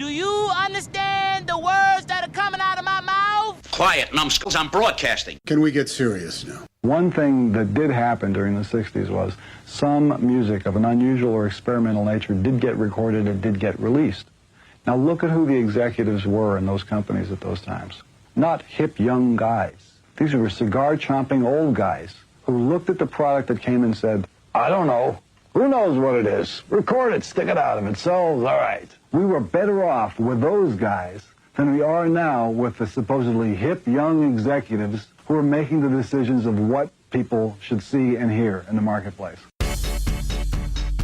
Do you understand the words that are coming out of my mouth? Quiet, numbskulls, I'm broadcasting. Can we get serious now? One thing that did happen during the 60s was some music of an unusual or experimental nature did get recorded and did get released. Now look at who the executives were in those companies at those times. Not hip young guys. These were cigar-chomping old guys who looked at the product that came and said, I don't know. Who knows what it is? Record it, stick it out. If it sells, all right. We were better off with those guys than we are now with the supposedly hip young executives who are making the decisions of what people should see and hear in the marketplace.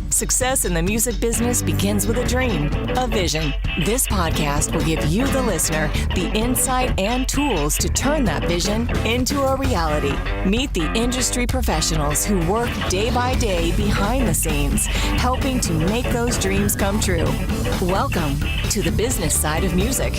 Success in the music business begins with a dream, a vision. This podcast will give you, the listener, the insight and tools to turn that vision into a reality. Meet the industry professionals who work day by day behind the scenes, helping to make those dreams come true. Welcome to the business side of music.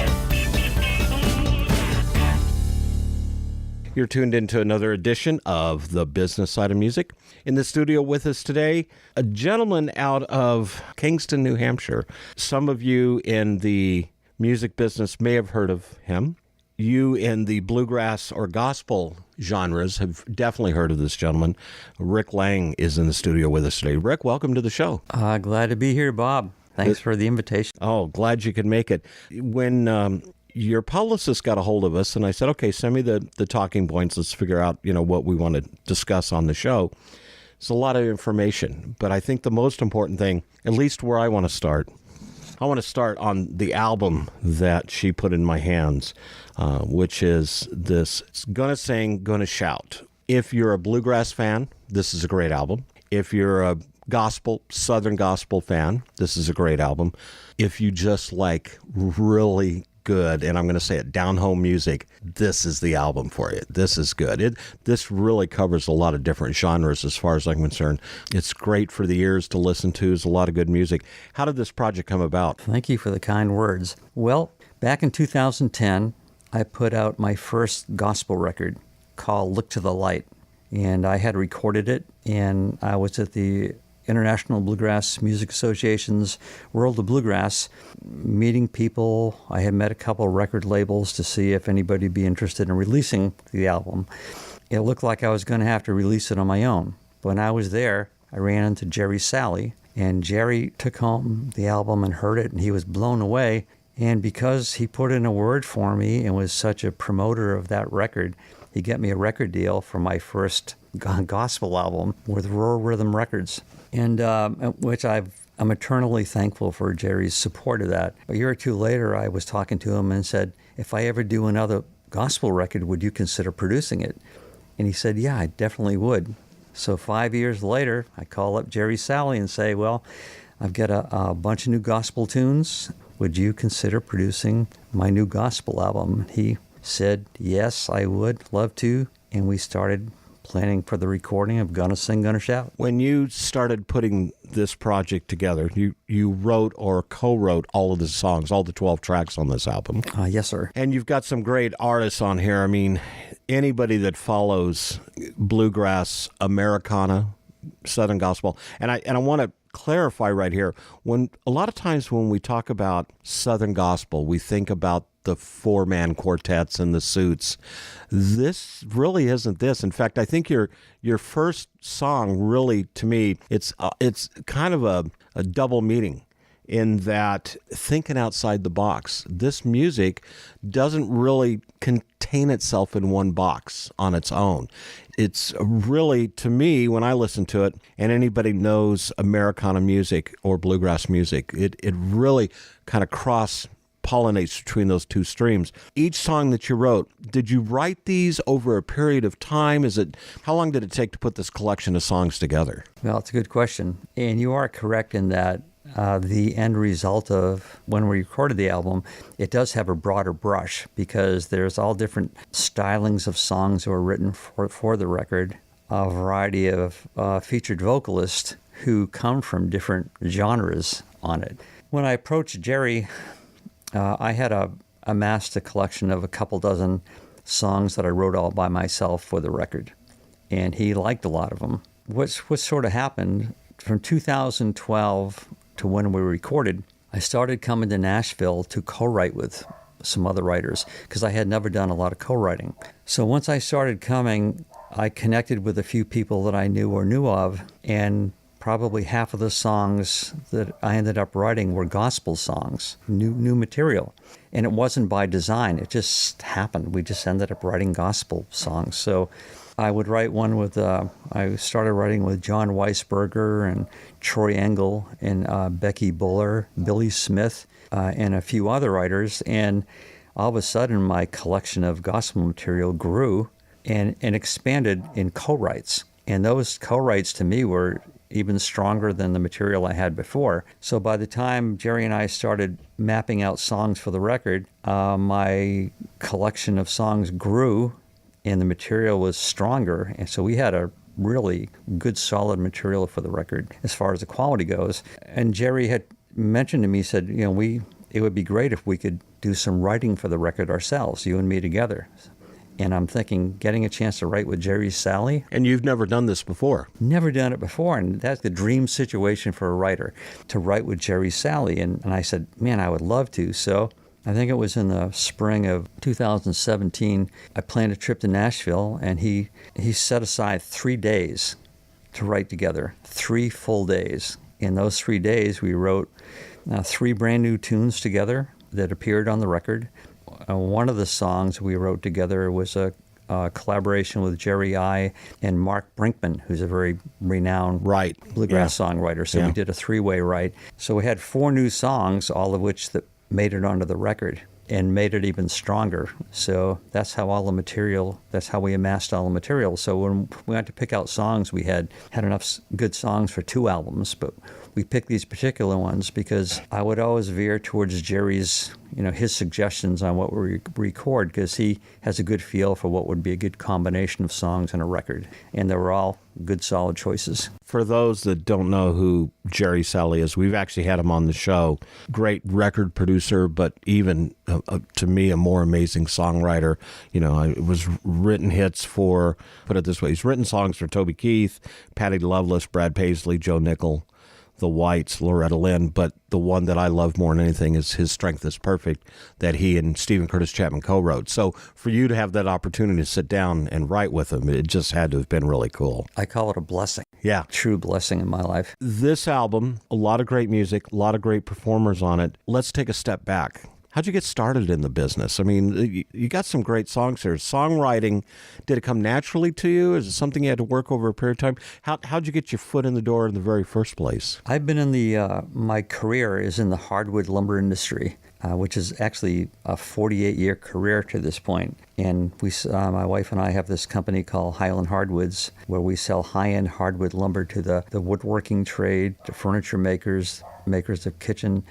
You're tuned into another edition of The Business Side of Music. In the studio with us today, a gentleman out of Kingston, New Hampshire. Some of you in the music business may have heard of him. You in the bluegrass or gospel genres have definitely heard of this gentleman. Rick Lang is in the studio with us today. Rick, welcome to the show. Glad to be here, Bob. Thanks for the invitation. Oh, glad you could make it. When your publicist got a hold of us, and I said, okay, send me the talking points. Let's figure out, what we want to discuss on the show. It's a lot of information, but I think the most important thing, at least where I want to start on the album that she put in my hands, which is this It's Gonna Sing, Gonna Shout. If you're a bluegrass fan, this is a great album. If you're a Southern gospel fan, this is a great album. If you just like really good, and I'm going to say it, down-home music, this is the album for you. This is good. This really covers a lot of different genres as far as I'm concerned. It's great for the ears to listen to. There's a lot of good music. How did this project come about? Thank you for the kind words. Well, back in 2010, I put out my first gospel record called Look to the Light, and I had recorded it, and I was at the International Bluegrass Music Association's World of Bluegrass, meeting people. I had met a couple of record labels to see if anybody would be interested in releasing the album. It looked like I was going to have to release it on my own. When I was there, I ran into Jerry Salley, and Jerry took home the album and heard it, and he was blown away. And because he put in a word for me and was such a promoter of that record, he got me a record deal for my first gospel album with Rural Rhythm Records, and which I'm eternally thankful for Jerry's support of that. A year or two later, I was talking to him and said, if I ever do another gospel record, would you consider producing it? And he said, yeah, I definitely would. So 5 years later, I call up Jerry Salley and say, well, I've got a bunch of new gospel tunes. Would you consider producing my new gospel album? He said, yes, I would love to. And we started planning for the recording of Gonna Sing, Gonna Shout. When you started putting this project together, you wrote or co-wrote all of the songs, all the 12 tracks on this album. Yes, sir. And you've got some great artists on here. I mean, anybody that follows bluegrass, Americana, Southern gospel, and I want to clarify right here, when a lot of times when we talk about Southern gospel, we think about the four-man quartets and the suits. This really isn't this. In fact, I think your first song really, to me, it's kind of a double meaning in that thinking outside the box. This music doesn't really contain itself in one box on its own. It's really, to me, when I listen to it, and anybody knows Americana music or bluegrass music, it really kind of cross-pollinates between those two streams. Each song that you wrote, did you write these over a period of time? How long did it take to put this collection of songs together? Well, it's a good question. And you are correct in that the end result of when we recorded the album, it does have a broader brush because there's all different stylings of songs that were written for the record, a variety of featured vocalists who come from different genres on it. When I approached Jerry, I had amassed a collection of a couple dozen songs that I wrote all by myself for the record, and he liked a lot of them. What sort of happened from 2012 to when we recorded, I started coming to Nashville to co-write with some other writers because I had never done a lot of co-writing. So once I started coming, I connected with a few people that I knew or knew of, and probably half of the songs that I ended up writing were gospel songs, new material. And it wasn't by design, it just happened. We just ended up writing gospel songs. So I would write one with, I started writing with John Weisberger and Troy Engel and Becky Buller, Billy Smith, and a few other writers. And all of a sudden, my collection of gospel material grew and expanded in co-writes. And those co-writes to me were even stronger than the material I had before. So by the time Jerry and I started mapping out songs for the record, my collection of songs grew and the material was stronger. And so we had a really good, solid material for the record as far as the quality goes. And Jerry had mentioned to me, said, you know, it would be great if we could do some writing for the record ourselves, you and me together. And I'm thinking, getting a chance to write with Jerry Salley. And you've never done this before? Never done it before, and that's the dream situation for a writer, to write with Jerry Salley. And I said, man, I would love to. So I think it was in the spring of 2017, I planned a trip to Nashville, and he set aside 3 days to write together, 3 full days. In those 3 days, we wrote 3 brand new tunes together that appeared on the record. One of the songs we wrote together was a collaboration with Jerry I and Mark Brinkman, who's a very renowned bluegrass songwriter. So we did a 3-way write. So we had 4 new songs, all of which that made it onto the record and made it even stronger. So that's how that's how we amassed all the material. So when we had to pick out songs, we had enough good songs for 2 albums, but we picked these particular ones because I would always veer towards Jerry's, his suggestions on what we record, because he has a good feel for what would be a good combination of songs in a record. And they were all good, solid choices. For those that don't know who Jerry Salley is, we've actually had him on the show. Great record producer, but even, to me, a more amazing songwriter. It was written hits for, put it this way, he's written songs for Toby Keith, Patti Loveless, Brad Paisley, Joe Nickel, The Whites, Loretta Lynn, but the one that I love more than anything is His Strength is Perfect, that he and Stephen Curtis Chapman co-wrote. So for you to have that opportunity to sit down and write with him, it just had to have been really cool. I call it a blessing. Yeah. True blessing in my life. This album, a lot of great music, a lot of great performers on it. Let's take a step back. How'd you get started in the business? I mean, you got some great songs here. Songwriting, did it come naturally to you? Is it something you had to work over a period of time? How'd you get your foot in the door in the very first place? I've been in my career is in the hardwood lumber industry, which is actually a 48-year career to this point. And my wife and I have this company called Highland Hardwoods, where we sell high-end hardwood lumber to the woodworking trade, to furniture makers of kitchen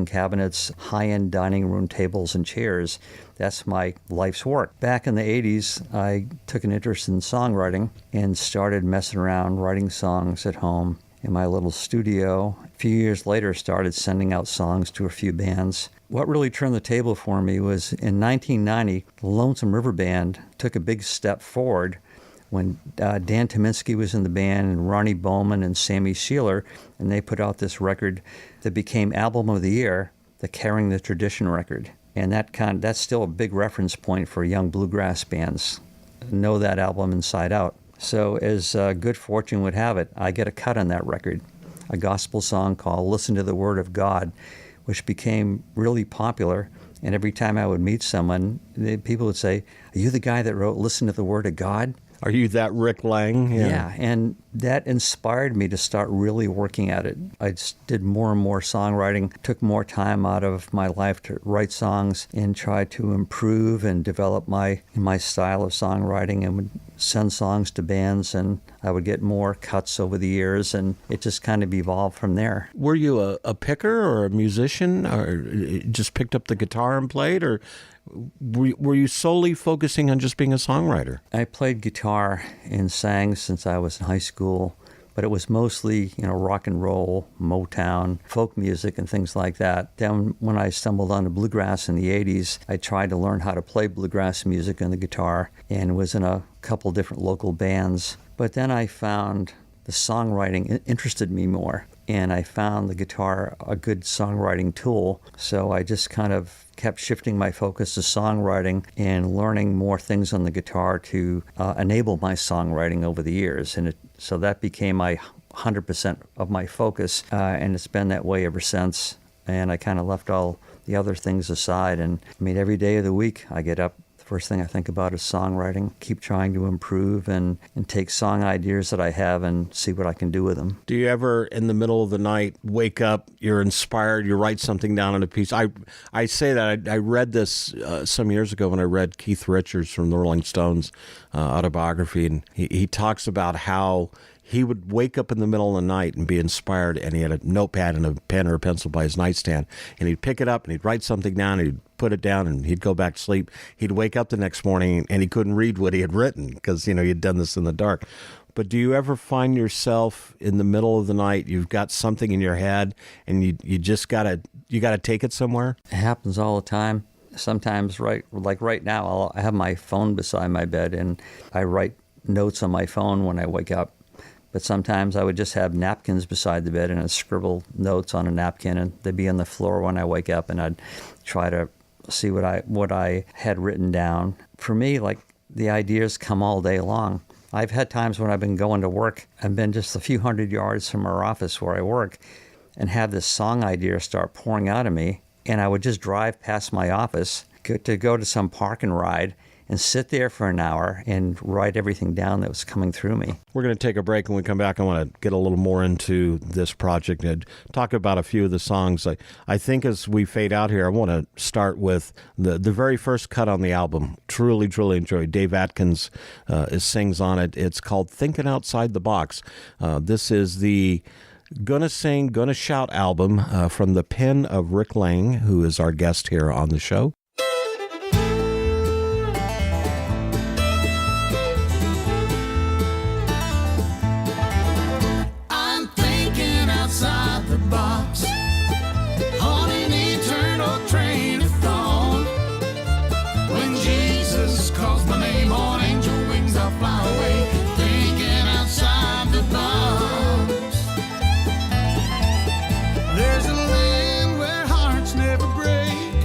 cabinets, high-end dining room tables and chairs. That's my life's work. Back in the 80s, I took an interest in songwriting and started messing around writing songs at home in my little studio. A few years later, started sending out songs to a few bands. What really turned the table for me was in 1990, the Lonesome River Band took a big step forward when Dan Tominski was in the band, and Ronnie Bowman and Sammy Sheeler, and they put out this record that became Album of the Year, the Carrying the Tradition record. And that's still a big reference point for young bluegrass bands. Know that album inside out. So as good fortune would have it, I get a cut on that record, a gospel song called Listen to the Word of God, which became really popular. And every time I would meet someone, people would say, "Are you the guy that wrote Listen to the Word of God?" Are you that Rick Lang? Yeah, and that inspired me to start really working at it. I just did more and more songwriting, took more time out of my life to write songs and try to improve and develop my style of songwriting, and would send songs to bands, and I would get more cuts over the years, and it just kind of evolved from there. Were you a picker or a musician, or just picked up the guitar and played, or were you solely focusing on just being a songwriter? I played guitar and sang since I was in high school, but it was mostly, rock and roll, Motown, folk music, and things like that. Then when I stumbled onto bluegrass in the 80s, I tried to learn how to play bluegrass music on the guitar and was in a couple different local bands. But then I found the songwriting interested me more. and I found the guitar a good songwriting tool. So I just kind of kept shifting my focus to songwriting and learning more things on the guitar to enable my songwriting over the years. And so that became my 100% of my focus, and it's been that way ever since. And I kind of left all the other things aside. And I mean, every day of the week I get up, the first thing I think about is songwriting, keep trying to improve and take song ideas that I have and see what I can do with them. Do you ever, in the middle of the night, wake up, you're inspired, you write something down in a piece? I say that. I read this some years ago when I read Keith Richards from the Rolling Stones autobiography, and he talks about how he would wake up in the middle of the night and be inspired, and he had a notepad and a pen or a pencil by his nightstand, and he'd pick it up and he'd write something down, and he'd put it down, and he'd go back to sleep. He'd wake up the next morning and he couldn't read what he had written because, he'd done this in the dark. But do you ever find yourself in the middle of the night, you've got something in your head and you just gotta take it somewhere? It happens all the time. Sometimes, right now, I have my phone beside my bed and I write notes on my phone when I wake up. But sometimes I would just have napkins beside the bed and I'd scribble notes on a napkin, and they'd be on the floor when I wake up, and I'd try to see what I had written down. For me, like, the ideas come all day long. I've had times when I've been going to work and been just a few hundred yards from our office where I work and have this song idea start pouring out of me, and I would just drive past my office to go to some park and ride and sit there for an hour and write everything down that was coming through me. We're going to take a break. When we come back, I want to get a little more into this project and talk about a few of the songs. I think as we fade out here, I want to start with the very first cut on the album. Truly, truly enjoyed. Dave Adkins sings on it. It's called Thinking Outside the Box. This is the Gonna Sing, Gonna Shout album from the pen of Rick Lang, who is our guest here on the show. Outside the box, on an eternal train of thought. When Jesus calls my name on angel wings, I'll fly away, thinking outside the box. There's a land where hearts never break,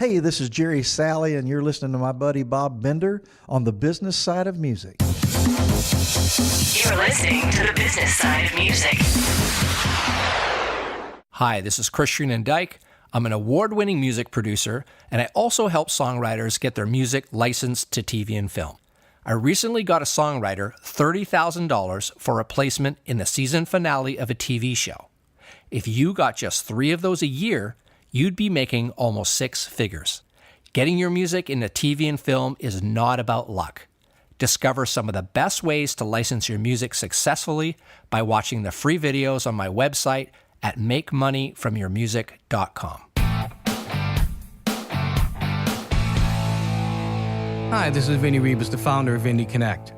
Hey, this is Jerry Salley, and you're listening to my buddy Bob Bender on the business side of music. You're listening to the business side of music. Hi, this is Christian Dyke. I'm an award-winning music producer, and I also help songwriters get their music licensed to TV and film. I recently got a songwriter $30,000 for a placement in the season finale of a TV show. If you got just 3 of those a year, you'd be making almost 6 figures. Getting your music into TV and film is not about luck. Discover some of the best ways to license your music successfully by watching the free videos on my website at makemoneyfromyourmusic.com. Hi, this is Vinny Rebus, the founder of Indie Connect.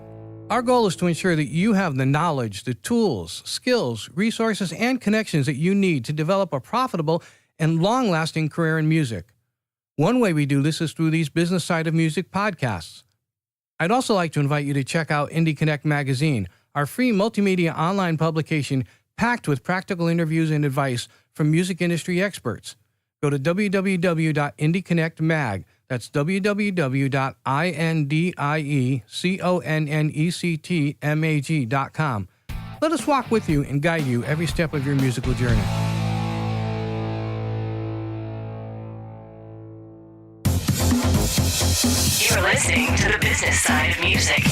Our goal is to ensure that you have the knowledge, the tools, skills, resources, and connections that you need to develop a profitable and long-lasting career in music. One way we do this is through these Business Side of Music podcasts. I'd also like to invite you to check out Indie Connect magazine, our free multimedia online publication packed with practical interviews and advice from music industry experts. Go to www.indieconnectmag.com. That's www.indieconnectmag.com. Let us walk with you and guide you every step of your musical journey. You're listening to the business side of music.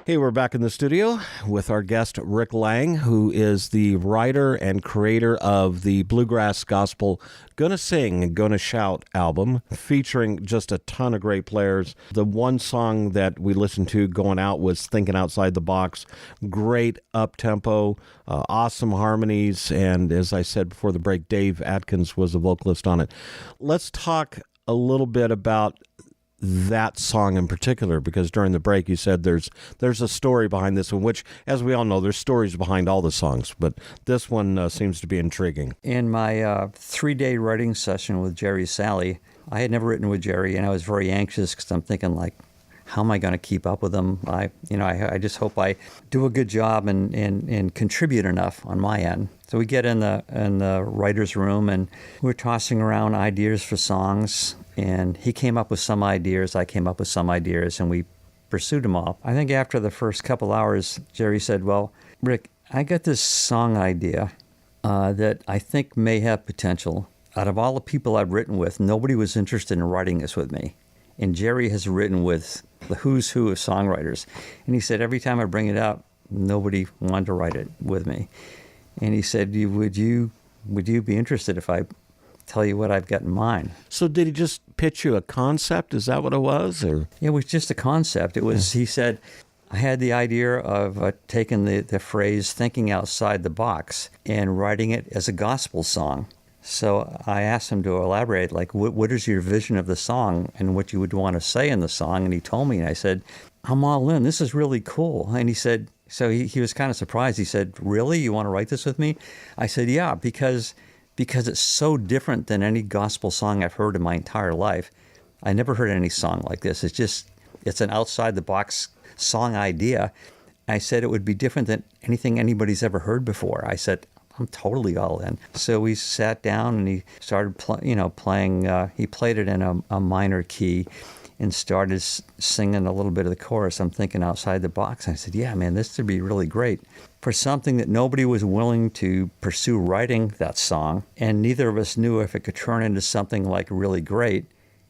Hey, we're back in the studio with our guest, Rick Lang, who is the writer and creator of the Bluegrass Gospel Gonna Sing and Gonna Shout album, featuring just a ton of great players. The one song that we listened to going out was Thinking Outside the Box. Great up-tempo, awesome harmonies, and as I said before the break, Dave Adkins was the vocalist on it. Let's talk a little bit about that song in particular, because during the break you said there's a story behind this one, which, as we all know, there's stories behind all the songs, but this one seems to be intriguing. In my 3-day writing session with Jerry Salley, I had never written with Jerry, and I was very anxious because I'm thinking, like, how am I going to keep up with him? I just hope I do a good job and contribute enough on my end. So we get in the writer's room, and we're tossing around ideas for songs. And he came up with some ideas, I came up with some ideas, and we pursued them all. I think after the first couple hours, Jerry said, well, Rick, I got this song idea that I think may have potential. Out of all the people I've written with, nobody was interested in writing this with me. And Jerry has written with the who's who of songwriters. And he said, every time I bring it up, nobody wanted to write it with me. And he said, would you be interested if I tell you what I've got in mind? So did he just pitch you a concept? Is that what it was? Or? It was just a concept. It was, he said, I had the idea of taking the phrase thinking outside the box and writing it as a gospel song. So I asked him to elaborate, like, what is your vision of the song and what you would want to say in the song? And he told me, and I said, I'm all in. This is really cool. And he said, so he was kind of surprised. He said, really? You want to write this with me? I said, yeah, because it's so different than any gospel song I've heard in my entire life. I never heard any song like this. It's an outside-the-box song idea. I said it would be different than anything anybody's ever heard before. I said, I'm totally all in. So we sat down and he started playing. He played it in a minor key and started singing a little bit of the chorus. I'm thinking outside the box. And I said, yeah, man, this would be really great. For something that nobody was willing to pursue writing that song, and neither of us knew if it could turn into something like really great,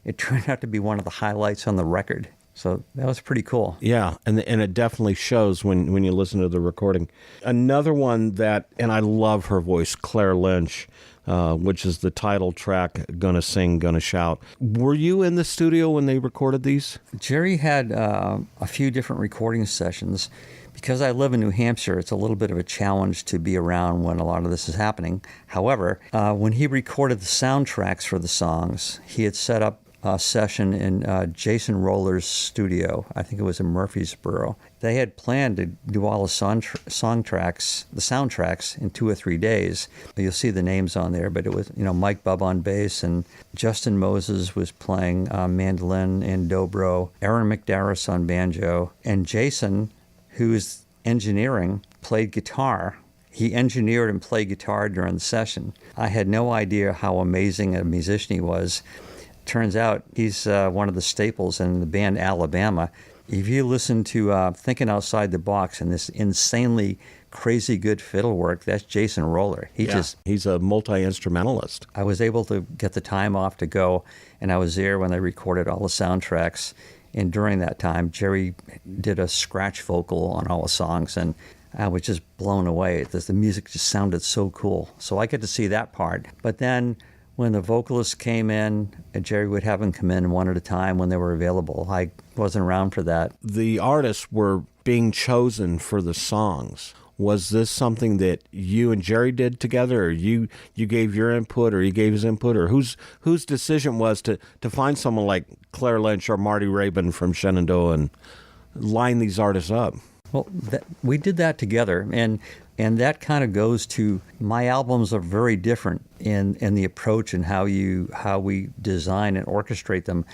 it turned out to be one of the highlights on the record. So that was pretty cool. Yeah, and it definitely shows when you listen to the recording. Another one that, and I love her voice, Claire Lynch, which is the title track, Gonna Sing, Gonna Shout. Were you in the studio when they recorded these? Jerry had a few different recording sessions. Because I live in New Hampshire, it's a little bit of a challenge to be around when a lot of this is happening. However, when he recorded the soundtracks for the songs, he had set up a session in Jason Roller's studio. I think it was in Murfreesboro. They had planned to do all the soundtracks in 2 or 3 days. You'll see the names on there, but it was, Mike Bubb on bass, and Justin Moses was playing mandolin and dobro, Aaron McDarris on banjo, and Jason, who's engineering, played guitar He engineered and played guitar during the session. I had no idea how amazing a musician he was. Turns out he's one of the staples in the band Alabama. If you listen to Thinking Outside the Box and this insanely crazy good fiddle work, that's Jason Roller. He's a multi-instrumentalist. I was able to get the time off to go, and I was there when they recorded all the soundtracks. And during that time, Jerry did a scratch vocal on all the songs, and I was just blown away. The music just sounded so cool. So I get to see that part. But then when the vocalists came in, Jerry would have them come in one at a time when they were available. I wasn't around for that. The artists were being chosen for the songs. Was this something that you and Jerry did together, or you gave your input, or he gave his input, or whose decision was to find someone like Claire Lynch or Marty Raybon from Shenandoah and line these artists up? Well, we did that together, and that kind of goes to my albums are very different in the approach and how we design and orchestrate them.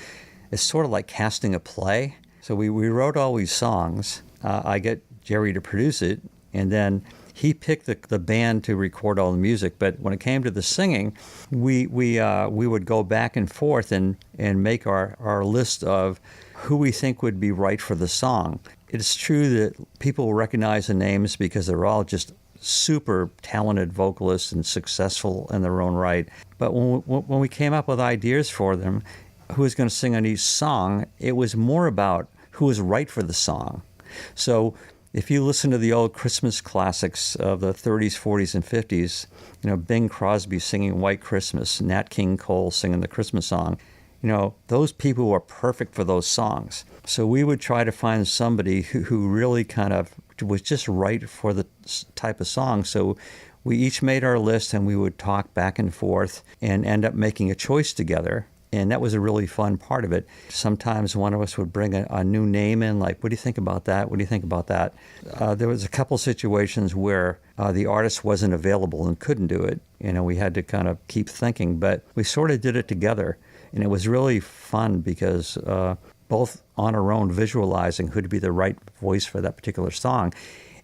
It's sort of like casting a play. So we wrote all these songs. I get Jerry to produce it, and then he picked the band to record all the music. But when it came to the singing, we would go back and forth and make our list of who we think would be right for the song. It's true that people recognize the names because they're all just super talented vocalists and successful in their own right. But when we came up with ideas for them, who was going to sing on each song, it was more about who was right for the song. So if you listen to the old Christmas classics of the 30s, 40s, and 50s, Bing Crosby singing White Christmas, Nat King Cole singing the Christmas song, those people were perfect for those songs. So we would try to find somebody who really kind of was just right for the type of song. So we each made our list, and we would talk back and forth and end up making a choice together. And that was a really fun part of it. Sometimes one of us would bring a new name in, like, what do you think about that? What do you think about that? There was a couple situations where the artist wasn't available and couldn't do it. We had to kind of keep thinking, but we sort of did it together. And it was really fun because both on our own visualizing who'd be the right voice for that particular song.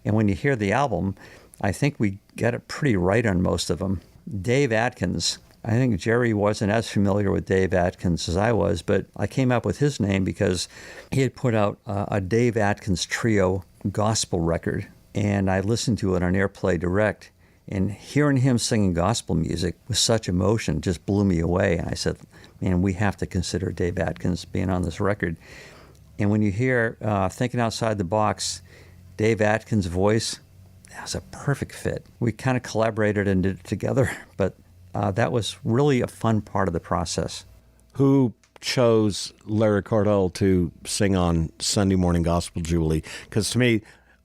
And when you hear the album, I think we get it pretty right on most of them. Dave Adkins, I think Jerry wasn't as familiar with Dave Adkins as I was, but I came up with his name because he had put out a Dave Adkins Trio gospel record, and I listened to it on Airplay Direct, and hearing him singing gospel music with such emotion just blew me away. And I said, man, we have to consider Dave Adkins being on this record. And when you hear Thinking Outside the Box, Dave Adkins' voice, that was a perfect fit. We kind of collaborated and did it together, but that was really a fun part of the process. Who chose Larry Cordle to sing on Sunday Morning Gospel Jubilee? Because to me,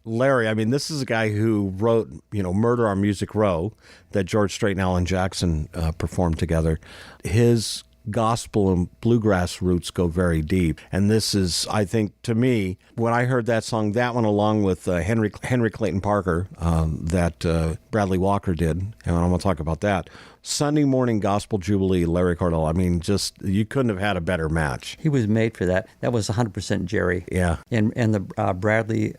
Larry, this is a guy who wrote, Murder on Music Row that George Strait and Alan Jackson performed together. His gospel and bluegrass roots go very deep. And this is, I think, to me, when I heard that song, that one along with Henry Clayton Parker that Bradley Walker did, and I'm going to talk about that. Sunday Morning Gospel Jubilee, Larry Cordle. Just, you couldn't have had a better match. He was made for that. That was 100% Jerry. Yeah. And the Bradley,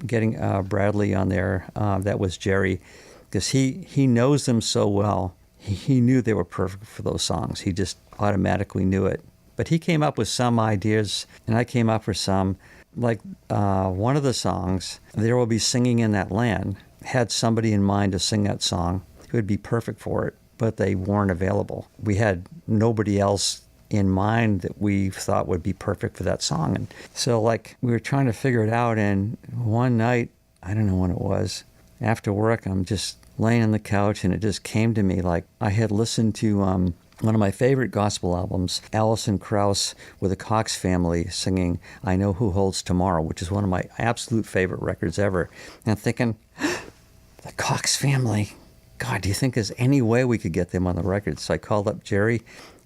getting Bradley on there, that was Jerry, because he knows them so well. He knew they were perfect for those songs. He just automatically knew it. But he came up with some ideas, and I came up with some. Like one of the songs, There Will Be Singing in That Land, had somebody in mind to sing that song who would be perfect for it, but they weren't available. We had nobody else in mind that we thought would be perfect for that song. And so, we were trying to figure it out, and one night, I don't know when it was, after work, I'm just laying on the couch, and it just came to me like I had listened to one of my favorite gospel albums, Alison Krauss with the Cox Family singing I Know Who Holds Tomorrow, which is one of my absolute favorite records ever. And I'm thinking, the Cox Family, God, do you think there's any way we could get them on the record? So I called up Jerry,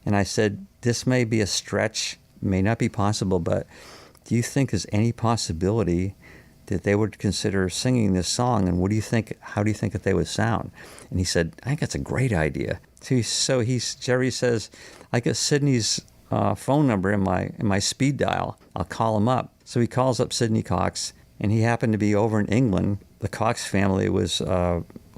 and I said, this may be a stretch, may not be possible, but do you think there's any possibility that they would consider singing this song, and how do you think that they would sound? And he said, I think that's a great idea. So Jerry says, I got Sydney's phone number in my speed dial. I'll call him up. So he calls up Sidney Cox, and he happened to be over in England. The Cox family was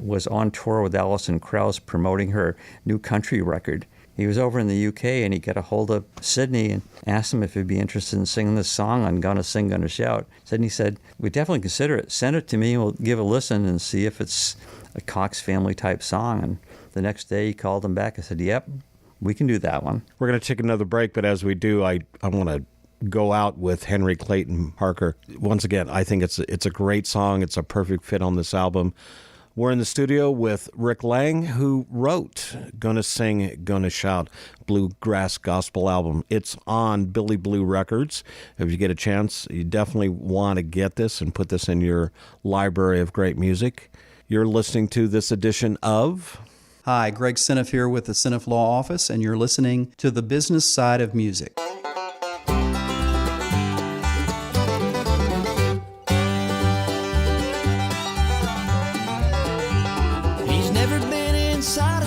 was on tour with Alison Krauss promoting her new country record. He was over in the UK and he got a hold of Sydney and asked him if he'd be interested in singing this song on Gonna Sing, Gonna Shout. Sydney said, "We'd definitely consider it. Send it to me and we'll give a listen and see if it's a Cox Family type song." And the next day he called him back and said, "Yep, we can do that one." We're going to take another break, but as we do, I want to go out with Henry Clayton Parker. Once again, I think it's a great song. It's a perfect fit on this album. We're in the studio with Rick Lang, who wrote Gonna Sing, Gonna Shout, Bluegrass Gospel album. It's on Billy Blue Records. If you get a chance, you definitely want to get this and put this in your library of great music. You're listening to this edition of... Hi, Greg Siniff here with the Siniff Law Office, and you're listening to The Business Side of Music.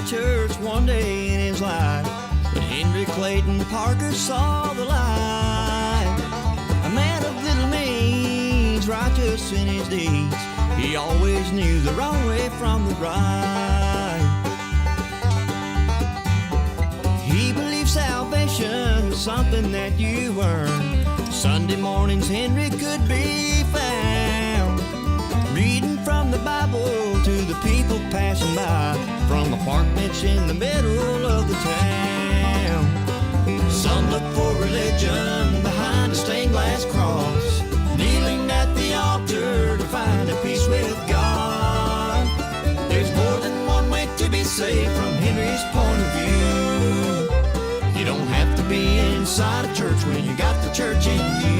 Church one day in his life, but Henry Clayton Parker saw the light. A man of little means, righteous in his deeds, he always knew the wrong way from the right. He believed salvation was something that you earned. Sunday mornings Henry could be found reading from the Bible to the people passing by, from a park bench in the middle of the town. Some look for religion behind a stained glass cross, kneeling at the altar to find a peace with God. There's more than one way to be saved from Henry's point of view. You don't have to be inside a church when you got the church in you.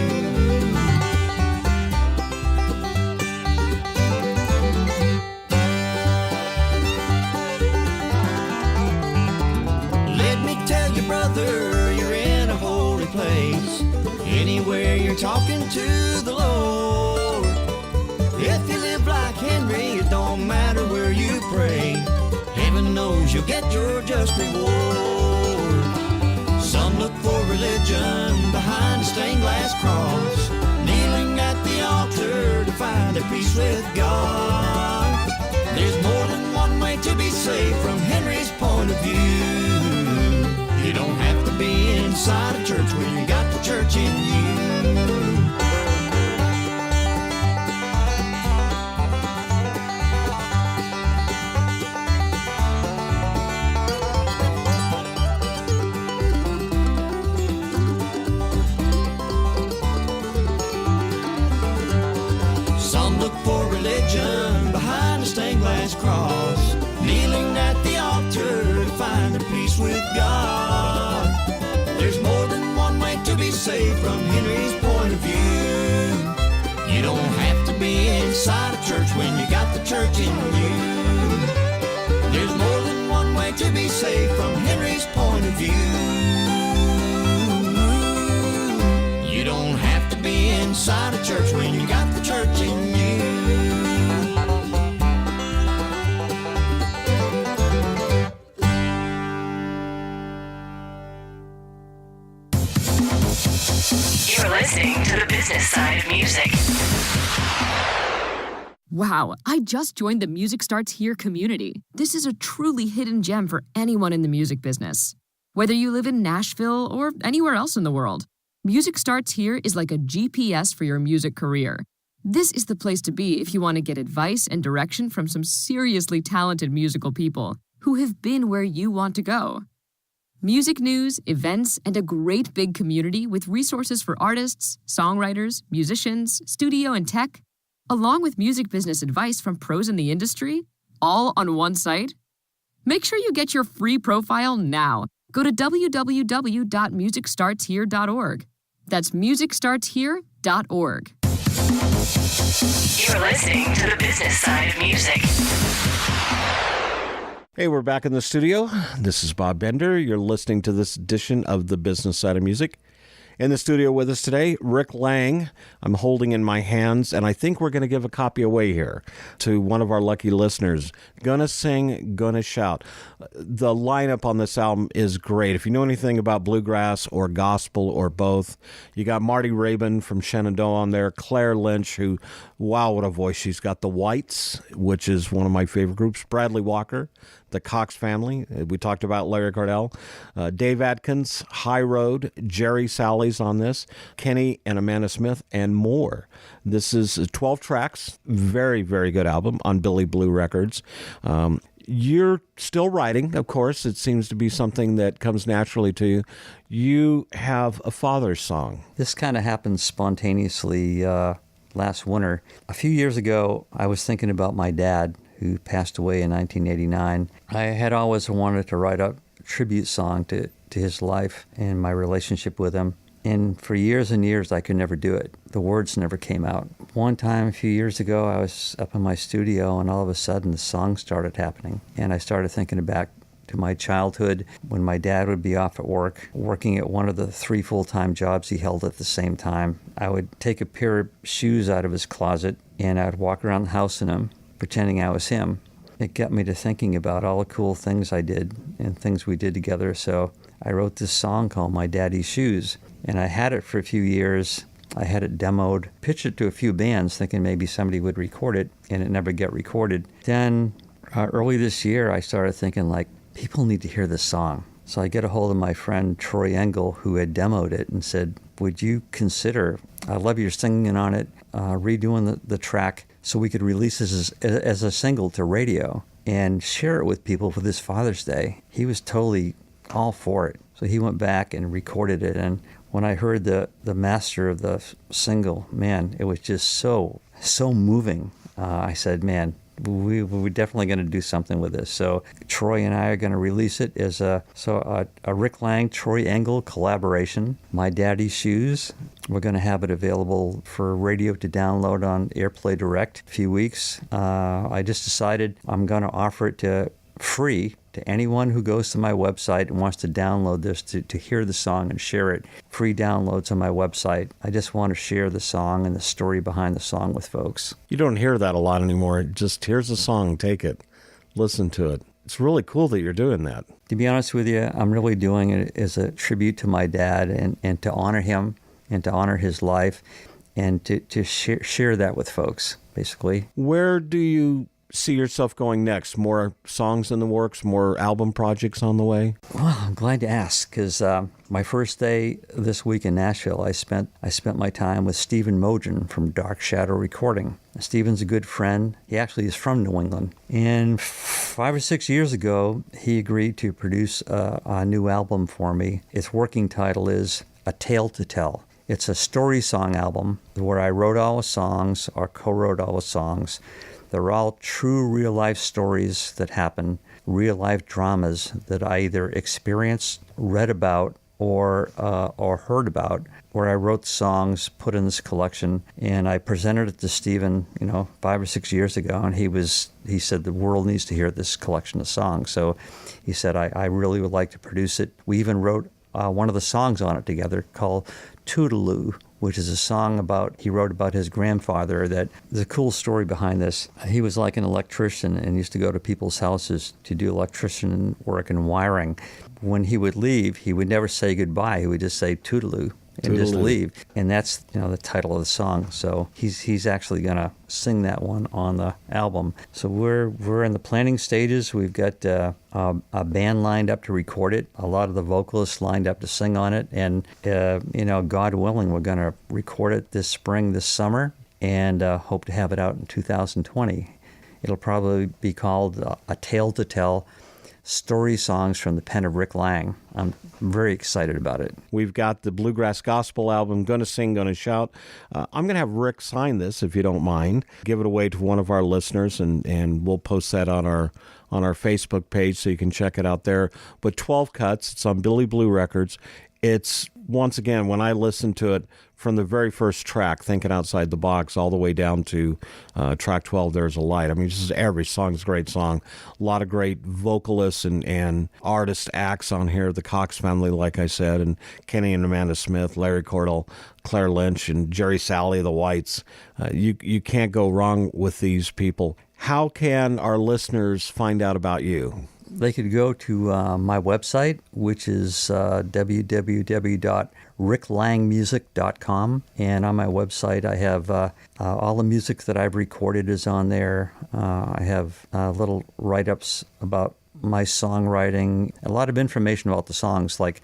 Brother, you're in a holy place. Anywhere you're talking to the Lord. If you live like Henry, it don't matter where you pray. Heaven knows you'll get your just reward. Some look for religion behind a stained glass cross, kneeling at the altar to find a peace with God. There's more than one way to be saved from Henry's point of view. You don't have to be inside a church when you got the church in you. Some look for religion behind a stained glass cross, kneeling at the altar to find a peace with God. There's more than one way to be saved from Henry's point of view. You don't have to be inside a church when you got the church in you. There's more than one way to be saved from Henry's point of view. You don't have to be inside a church when you got the church in you. You're listening to the business side of music. Wow, I just joined the Music Starts Here community. This is a truly hidden gem for anyone in the music business. Whether you live in Nashville or anywhere else in the world, Music Starts Here is like a GPS for your music career. This is the place to be if you want to get advice and direction from some seriously talented musical people who have been where you want to go. Music news, events, and a great big community with resources for artists, songwriters, musicians, studio and tech, along with music business advice from pros in the industry, all on one site. Make sure you get your free profile now. Go to www.musicstartshere.org. That's musicstartshere.org. You're listening to the business side of music. Hey, we're back in the studio. This is Bob Bender. You're listening to this edition of The Business Side of Music. In the studio with us today, Rick Lang. I'm holding in my hands, and I think we're going to give a copy away here to one of our lucky listeners. Gonna Sing, Gonna Shout. The lineup on this album is great. If you know anything about bluegrass or gospel or both, you got Marty Raybon from Shenandoah on there, Claire Lynch, who, wow, what a voice she's got. The Whites, which is one of my favorite groups, Bradley Walker, the Cox Family. We talked about Larry Cordle. Dave Adkins, High Road, Jerry Salley's on this, Kenny and Amanda Smith, and more. This is 12 tracks, very, very good album on Billy Blue Records. You're still writing, of course. It seems to be something that comes naturally to you. You have a father's song. This kind of happened spontaneously last winter. A few years ago, I was thinking about my dad, who passed away in 1989. I had always wanted to write a tribute song to his life and my relationship with him. And for years and years, I could never do it. The words never came out. One time, a few years ago, I was up in my studio, and all of a sudden, the song started happening. And I started thinking back to my childhood when my dad would be off at work, working at one of the 3 full-time jobs he held at the same time. I would take a pair of shoes out of his closet, and I would walk around the house in them, pretending I was him. It got me to thinking about all the cool things I did and things we did together. So I wrote this song called My Daddy's Shoes. And I had it for a few years. I had it demoed, pitched it to a few bands thinking maybe somebody would record it, and it never got recorded. Then early this year, I started thinking, like, people need to hear this song. So I get a hold of my friend Troy Engel, who had demoed it, and said, would you consider, I love your singing on it, redoing the track so we could release this as a single to radio and share it with people for this Father's Day. He was totally all for it. So he went back and recorded it, and when I heard the master of the single, man, it was just so moving. I said, man, we're definitely going to do something with this. So Troy and I are going to release it as a Rick Lang, Troy Engel collaboration, My Daddy's Shoes. We're going to have it available for radio to download on AirPlay Direct in a few weeks. I just decided I'm going to offer it to free to anyone who goes to my website and wants to download this to hear the song and share it. Free downloads on my website. I just want to share the song and the story behind the song with folks. You don't hear that a lot anymore. Just here's a song, take it, listen to it. It's really cool that you're doing that. To be honest with you, I'm really doing it as a tribute to my dad and to honor him and to honor his life and to share that with folks, basically. Where do you see yourself going next? More songs in the works, more album projects on the way? Well, I'm glad to ask, because my first day this week in Nashville, I spent my time with Stephen Mogen from Dark Shadow Recording. Stephen's a good friend. He actually is from New England. And 5 or 6 years ago, he agreed to produce a new album for me. Its working title is A Tale to Tell. It's a story song album where I wrote all the songs or co-wrote all the songs. They're all true real-life stories that happen, real-life dramas that I either experienced, read about, or heard about, where I wrote songs, put in this collection, and I presented it to Stephen, 5 or 6 years ago, and he said the world needs to hear this collection of songs. So he said, I really would like to produce it. We even wrote one of the songs on it together called Toodaloo, which is a song he wrote about his grandfather. That there's a cool story behind this. He was like an electrician and used to go to people's houses to do electrician work and wiring. When he would leave, he would never say goodbye. He would just say toodaloo and just leave. And that's the title of the song. So he's actually going to sing that one on the album. So we're in the planning stages. We've got a band lined up to record it, a lot of the vocalists lined up to sing on it, and God willing, we're going to record it this spring, this summer, and hope to have it out in 2020. It'll probably be called A Tale to Tell, story songs from the pen of Rick Lang. I'm very excited about it. We've got the Bluegrass Gospel album, Gonna Sing, Gonna Shout. I'm going to have Rick sign this, if you don't mind. Give it away to one of our listeners, and we'll post that on our Facebook page so you can check it out there. But 12 cuts. It's on Billy Blue Records. It's once again, when I listened to it from the very first track, Thinking Outside the Box, all the way down to track 12, There's a Light. I mean, just every song's a great song. A lot of great vocalists and artist acts on here. The Cox Family, like I said, and Kenny and Amanda Smith, Larry Cordle, Claire Lynch, and Jerry Salley, the Whites. You can't go wrong with these people. How can our listeners find out about you? They could go to my website, which is www.ricklangmusic.com. And on my website, I have all the music that I've recorded is on there. I have little write-ups about my songwriting, a lot of information about the songs, like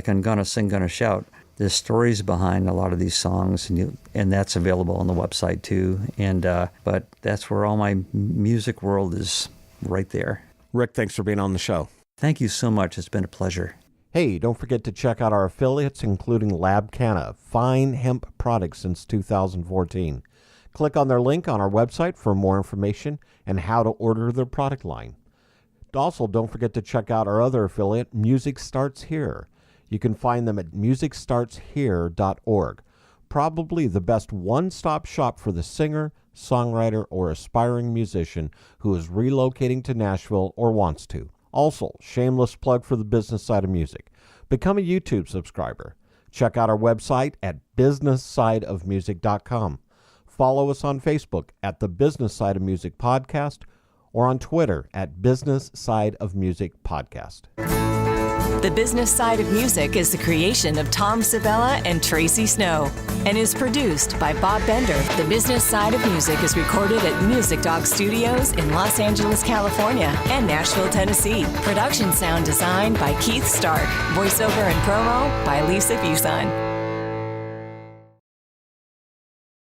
I'm Gonna Sing, Gonna Shout. There's stories behind a lot of these songs, and that's available on the website too. And but that's where all my music world is, right there. Rick, thanks for being on the show. Thank you so much. It's been a pleasure. Hey, don't forget to check out our affiliates, including Americana, fine hemp products since 2014. Click on their link on our website for more information and how to order their product line. Also, don't forget to check out our other affiliate, Music Starts Here. You can find them at musicstartshere.org. Probably the best one-stop shop for the singer, songwriter, or aspiring musician who is relocating to Nashville or wants to. Also, shameless plug for the business side of music. Become a YouTube subscriber. Check out our website at businesssideofmusic.com. Follow us on Facebook at the Business Side of Music Podcast or on Twitter at Business Side of Music Podcast. The Business Side of Music is the creation of Tom Sabella and Tracy Snow and is produced by Bob Bender. The Business Side of Music is recorded at Music Dog Studios in Los Angeles, California and Nashville, Tennessee. Production sound designed by Keith Stark. Voiceover and promo by Lisa Busan.